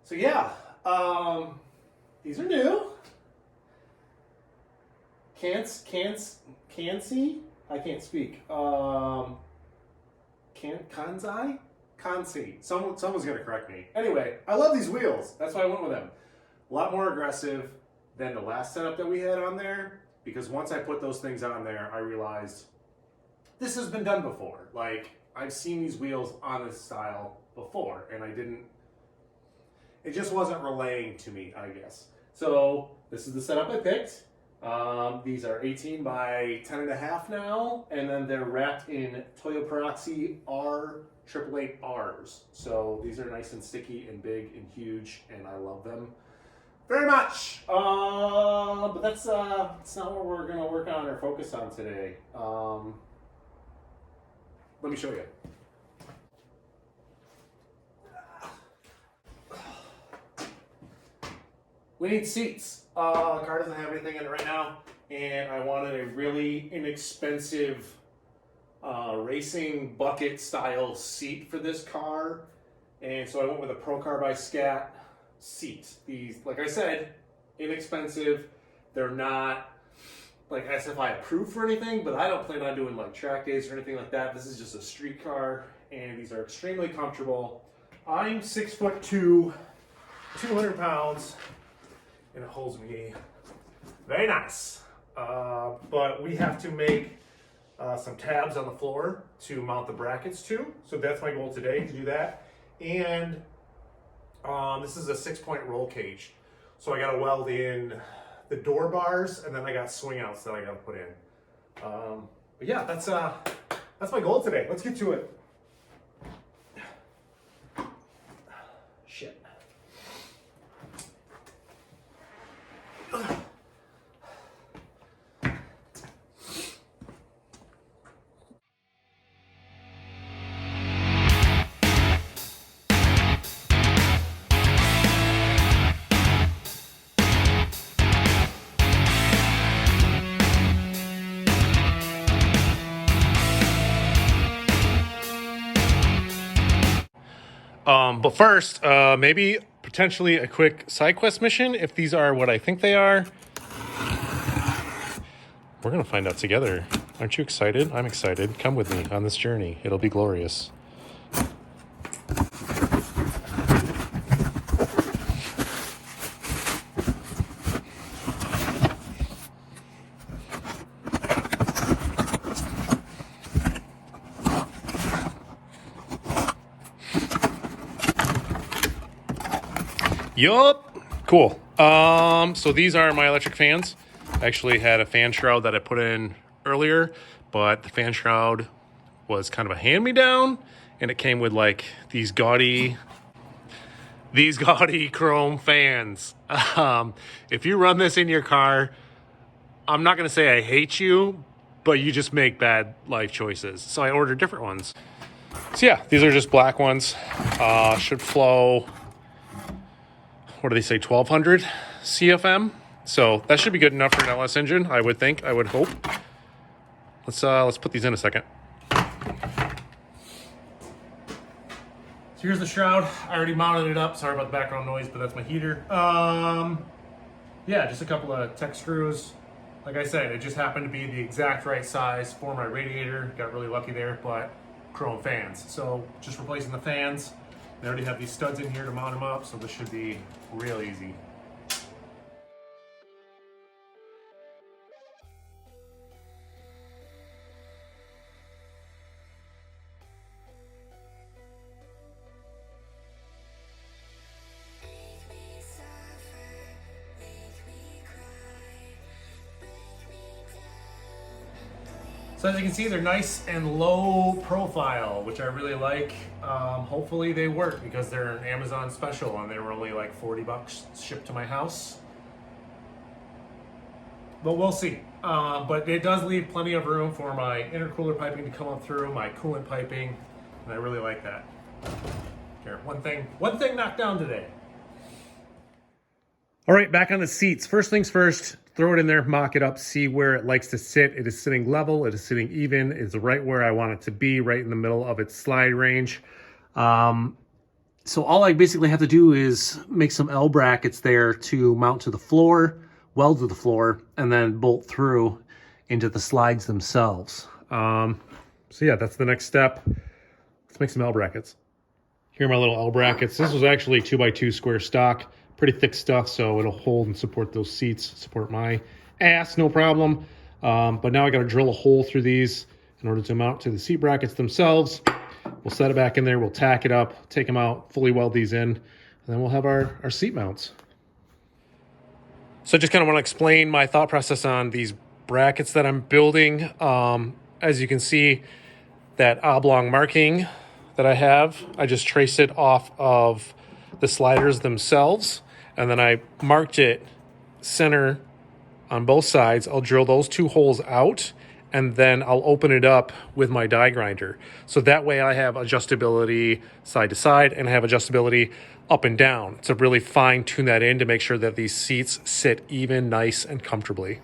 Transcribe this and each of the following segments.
So yeah, these are new. Can't see? I can't speak. Can't see. Someone's gonna correct me. Anyway, I love these wheels. That's why I went with them. A lot more aggressive than the last setup that we had on there, because once I put those things on there, I realized this has been done before. Like, I've seen these wheels on this style before, and it just wasn't relaying to me, I guess. So this is the setup I picked. These are 18 by 10.5 now, and then they're wrapped in Toyo Peroxy R888Rs. So these are nice and sticky and big and huge, and I love them very much. But that's not what we're gonna work on or focus on today. Let me show you. We need seats. The car doesn't have anything in it right now, and I wanted a really inexpensive racing bucket style seat for this car, and so I went with a ProCar by Scat seat. These, like I said, inexpensive. They're not like SFI approved or anything, but I don't plan on doing like track days or anything like that. This is just a street car, and these are extremely comfortable. I'm 6'2", 200 pounds. And it holds me very nice. But we have to make some tabs on the floor to mount the brackets to. So that's my goal today, to do that. And this is a 6-point roll cage. So I gotta weld in the door bars, and then I got swing outs that I gotta put in. But yeah, that's my goal today. Let's get to it. Shit. But first, maybe potentially a quick side quest mission, if these are what I think they are. We're gonna find out together. Aren't you excited? I'm excited. Come with me on this journey. It'll be glorious. Yup. Cool. So these are my electric fans. I actually had a fan shroud that I put in earlier, but the fan shroud was kind of a hand-me-down, and it came with like these gaudy chrome fans. If you run this in your car, I'm not going to say I hate you, but you just make bad life choices. So I ordered different ones. So yeah, these are just black ones. Should flow, what do they say, 1200 CFM. So that should be good enough for an LS engine, I would think, I would hope. Let's put these in a second. So here's the shroud. I already mounted it up. Sorry about the background noise, but that's my heater. Yeah, just a couple of tech screws. Like I said, it just happened to be the exact right size for my radiator. Got really lucky there, but chrome fans. So just replacing the fans. They already have these studs in here to mount them up, so this should be real easy. So as you can see, they're nice and low profile, which I really like. Hopefully they work, because they're an Amazon special and they were only like 40 bucks shipped to my house. But we'll see. But it does leave plenty of room for my intercooler piping to come up through, my coolant piping, and I really like that. Here, one thing knocked down today. All right, back on the seats. First things first, throw it in there, mock it up, see where it likes to sit. It is sitting level, it is sitting even, it's right where I want it to be, right in the middle of its slide range. So all I basically have to do is make some L brackets there to mount to the floor, weld to the floor, and then bolt through into the slides themselves. So yeah, that's the next step. Let's make some L brackets. Here are my little L brackets. This was actually 2x2 square stock, pretty thick stuff, so it'll hold and support those seats, support my ass, no problem. But now I got to drill a hole through these in order to mount to the seat brackets themselves. We'll set it back in there, we'll tack it up, take them out, fully weld these in, and then we'll have our seat mounts. So I just kind of want to explain my thought process on these brackets that I'm building. As you can see, that oblong marking that I have, I just traced it off of the sliders themselves, and then I marked it center on both sides. I'll drill those 2 holes out, and then I'll open it up with my die grinder. So that way I have adjustability side to side, and I have adjustability up and down to really fine tune that in to make sure that these seats sit even, nice, and comfortably.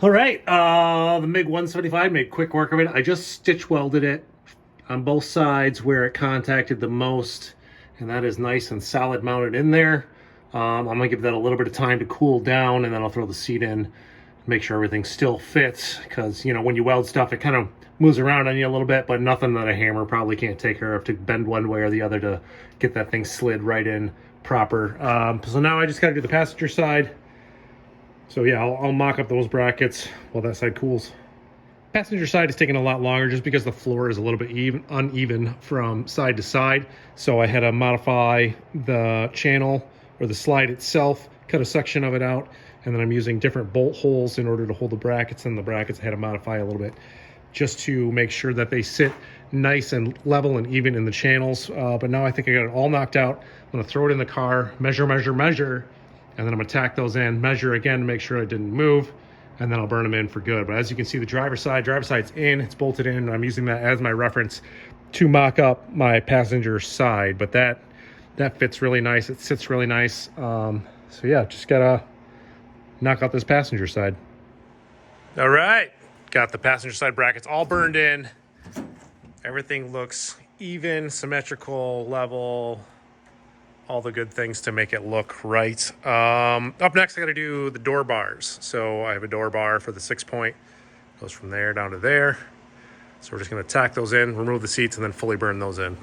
All right, the MiG 175 made quick work of it. I just stitch welded it on both sides where it contacted the most, and that is nice and solid mounted in there. I'm gonna give that a little bit of time to cool down, and then I'll throw the seat in, make sure everything still fits, because, you know, when you weld stuff, it kind of moves around on you a little bit, but nothing that a hammer probably can't take care of to bend one way or the other to get that thing slid right in proper. So now I just gotta do the passenger side. So yeah, I'll mock up those brackets while that side cools. Passenger side is taking a lot longer just because the floor is a little bit uneven from side to side. So I had to modify the channel or the slide itself, cut a section of it out, and then I'm using different bolt holes in order to hold the brackets, and the brackets I had to modify a little bit just to make sure that they sit nice and level and even in the channels. But now I think I got it all knocked out. I'm gonna throw it in the car, measure, and then I'm gonna tack those in, measure again to make sure it didn't move, and then I'll burn them in for good. But as you can see, the driver's side's in, it's bolted in, and I'm using that as my reference to mock up my passenger side. But that fits really nice, it sits really nice. So yeah, just gotta knock out this passenger side. All right, got the passenger side brackets all burned in. Everything looks even, symmetrical, level, all the good things to make it look right. Up next, I got to do the door bars. So I have a door bar for the 6-point, goes from there down to there. So we're just going to tack those in, remove the seats, and then fully burn those in.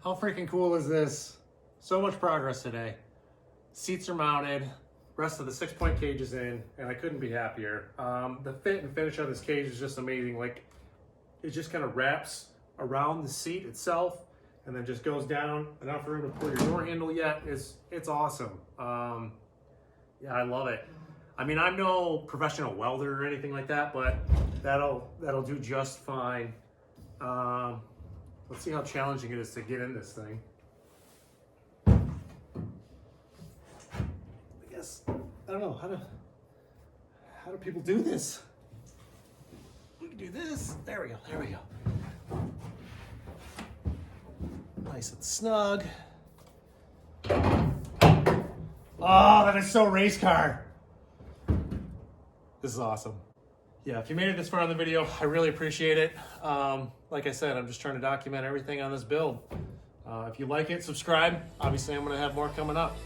How freaking cool is this? So much progress today. Seats are mounted, rest of the 6-point cage is in, and I couldn't be happier. The fit and finish on this cage is just amazing. Like, it just kind of wraps around the seat itself and then just goes down. Enough room to pull your door handle yet. It's awesome. Yeah, I love it. I mean, I'm no professional welder or anything like that, but that'll do just fine. Let's see how challenging it is to get in this thing. I guess, I don't know, how do people do this? We can do this. There we go. Nice and snug. Oh, that is so race car. This is awesome. Yeah, if you made it this far in the video, I really appreciate it. Like I said, I'm just trying to document everything on this build. If you like it, subscribe. Obviously, I'm going to have more coming up.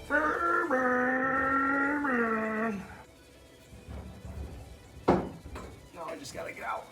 No, I just gotta get out.